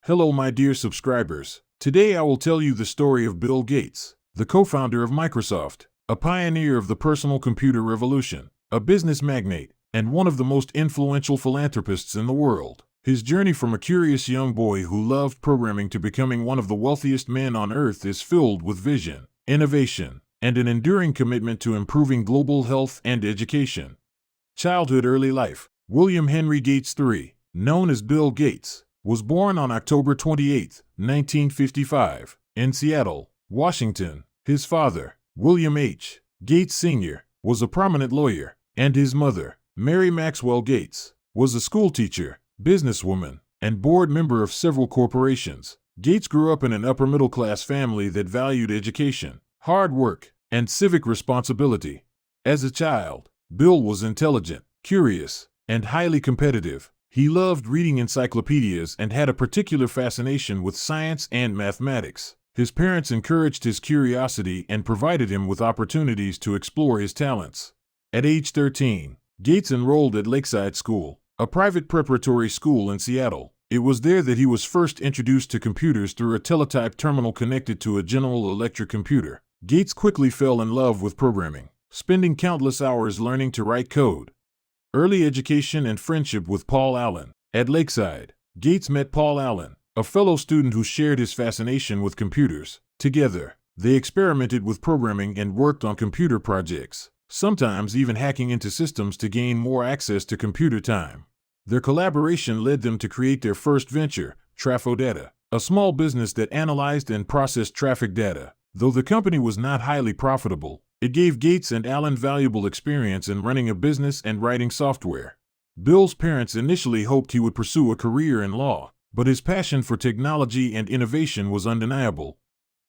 Hello, my dear subscribers. Today I will tell you the story of Bill Gates, the co-founder of Microsoft, a pioneer of the personal computer revolution, a business magnate, and one of the most influential philanthropists in the world. His journey from a curious young boy who loved programming to becoming one of the wealthiest men on earth is filled with vision, innovation, and an enduring commitment to improving global health and education. Childhood. Early life. William Henry Gates III, known as Bill Gates, was born on October 28, 1955, in Seattle, Washington. His father, William H. Gates Sr., was a prominent lawyer, and his mother, Mary Maxwell Gates, was a schoolteacher, businesswoman, and board member of several corporations. Gates grew up in an upper-middle-class family that valued education, hard work, and civic responsibility. As a child, Bill was intelligent, curious, and highly competitive. He loved reading encyclopedias and had a particular fascination with science and mathematics. His parents encouraged his curiosity and provided him with opportunities to explore his talents. At age 13, Gates enrolled at Lakeside School, a private preparatory school in Seattle. It was there that he was first introduced to computers through a teletype terminal connected to a General Electric computer. Gates quickly fell in love with programming, spending countless hours learning to write code. Early education and friendship with Paul Allen. At Lakeside, Gates met Paul Allen, a fellow student who shared his fascination with computers. Together, they experimented with programming and worked on computer projects, sometimes even hacking into systems to gain more access to computer time. Their collaboration led them to create their first venture, Trafodata, a small business that analyzed and processed traffic data. Though the company was not highly profitable, it gave Gates and Allen valuable experience in running a business and writing software. Bill's parents initially hoped he would pursue a career in law, but his passion for technology and innovation was undeniable.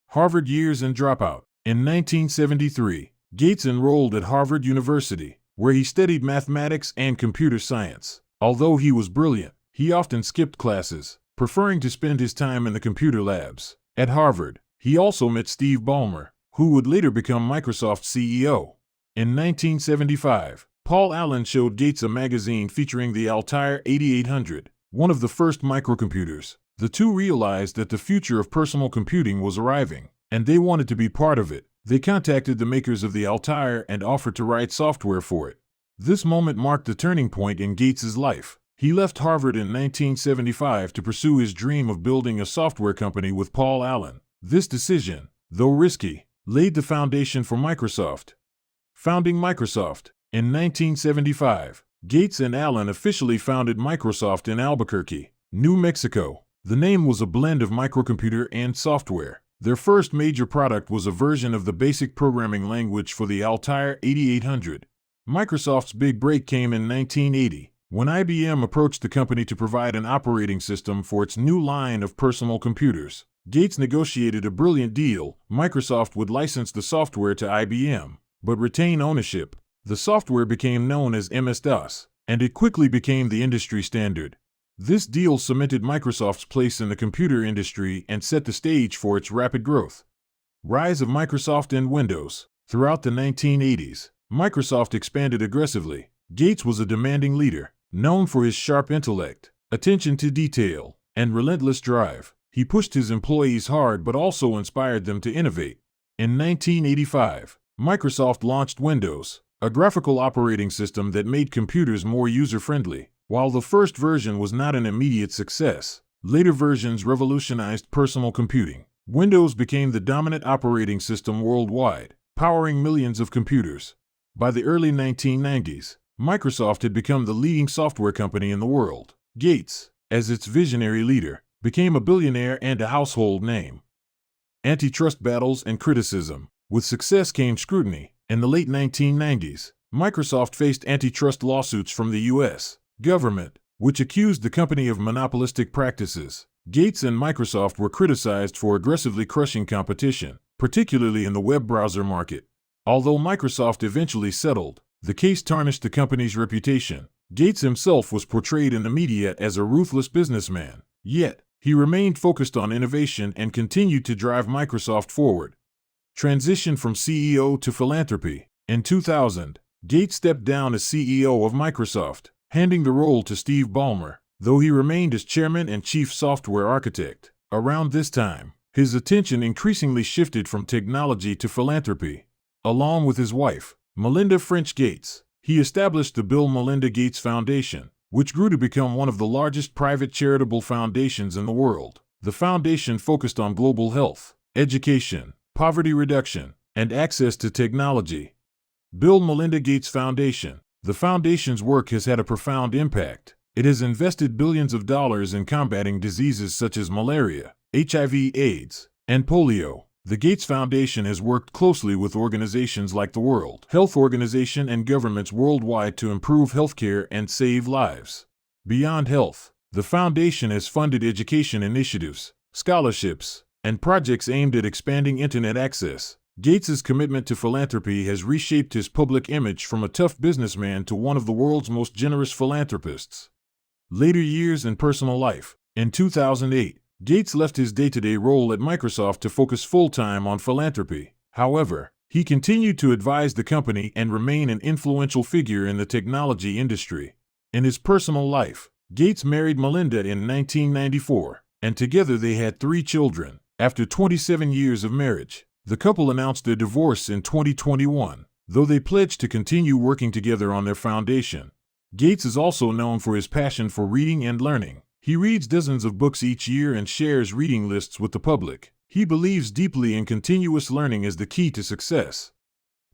Harvard years and dropout. In 1973, Gates enrolled at Harvard University, where he studied mathematics and computer science. Although he was brilliant, he often skipped classes, preferring to spend his time in the computer labs. At Harvard, he also met Steve Ballmer, who would later become Microsoft's CEO. In 1975, Paul Allen showed Gates a magazine featuring the Altair 8800, one of the first microcomputers. The two realized that the future of personal computing was arriving, and they wanted to be part of it. They contacted the makers of the Altair and offered to write software for it. This moment marked the turning point in Gates's life. He left Harvard in 1975 to pursue his dream of building a software company with Paul Allen. This decision, though risky, laid the foundation for Microsoft. Founding Microsoft. In 1975, Gates and Allen officially founded Microsoft in Albuquerque, New Mexico. The name was a blend of microcomputer and software. Their first major product was a version of the basic programming language for the Altair 8800. Microsoft's big break came in 1980, when IBM approached the company to provide an operating system for its new line of personal computers. Gates negotiated a brilliant deal. Microsoft would license the software to IBM, but retain ownership. The software became known as MS-DOS, and it quickly became the industry standard. This deal cemented Microsoft's place in the computer industry and set the stage for its rapid growth. Rise of Microsoft and Windows. Throughout the 1980s, Microsoft expanded aggressively. Gates was a demanding leader, known for his sharp intellect, attention to detail, and relentless drive. He pushed his employees hard but also inspired them to innovate. In 1985, Microsoft launched Windows, a graphical operating system that made computers more user-friendly. While the first version was not an immediate success, later versions revolutionized personal computing. Windows became the dominant operating system worldwide, powering millions of computers. By the early 1990s, Microsoft had become the leading software company in the world. Gates, as its visionary leader, became a billionaire and a household name. Antitrust battles and criticism. With success came scrutiny. In the late 1990s, Microsoft faced antitrust lawsuits from the U.S. government, which accused the company of monopolistic practices. Gates and Microsoft were criticized for aggressively crushing competition, particularly in the web browser market. Although Microsoft eventually settled, the case tarnished the company's reputation. Gates himself was portrayed in the media as a ruthless businessman. Yet, he remained focused on innovation and continued to drive Microsoft forward. Transition from CEO to philanthropy. In 2000, Gates stepped down as CEO of Microsoft, handing the role to Steve Ballmer. though he remained as chairman and chief software architect. Around this time, his attention increasingly shifted from technology to philanthropy. Along with his wife, Melinda French Gates, he established the Bill and Melinda Gates Foundation, which grew to become one of the largest private charitable foundations in the world. The foundation focused on global health, education, poverty reduction, and access to technology. Bill and Melinda Gates Foundation. The foundation's work has had a profound impact. It has invested billions of dollars in combating diseases such as malaria, HIV/AIDS, and polio. The Gates Foundation has worked closely with organizations like the World Health Organization and governments worldwide to improve healthcare and save lives. Beyond health, the foundation has funded education initiatives, scholarships, and projects aimed at expanding internet access. Gates's commitment to philanthropy has reshaped his public image from a tough businessman to one of the world's most generous philanthropists. Later years and personal life. In 2008, Gates left his day-to-day role at Microsoft to focus full-time on philanthropy. However, he continued to advise the company and remain an influential figure in the technology industry. In his personal life, Gates married Melinda in 1994, and together they had 3 children. After 27 years of marriage, the couple announced their divorce in 2021, though they pledged to continue working together on their foundation. Gates is also known for his passion for reading and learning. He reads dozens of books each year and shares reading lists with the public. He believes deeply in continuous learning as the key to success.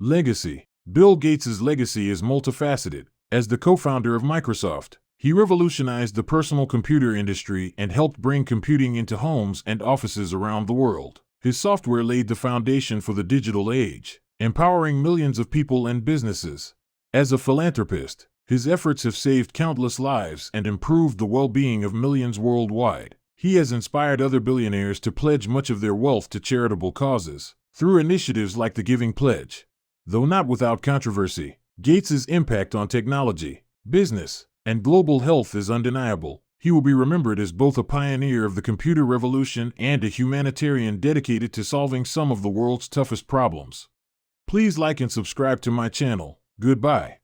Legacy. Bill Gates's legacy is multifaceted. As the co-founder of Microsoft, he revolutionized the personal computer industry and helped bring computing into homes and offices around the world. His software laid the foundation for the digital age, empowering millions of people and businesses. As a philanthropist, his efforts have saved countless lives and improved the well-being of millions worldwide. He has inspired other billionaires to pledge much of their wealth to charitable causes, through initiatives like the Giving Pledge. Though not without controversy, Gates's impact on technology, business, and global health is undeniable. He will be remembered as both a pioneer of the computer revolution and a humanitarian dedicated to solving some of the world's toughest problems. Please like and subscribe to my channel. Goodbye.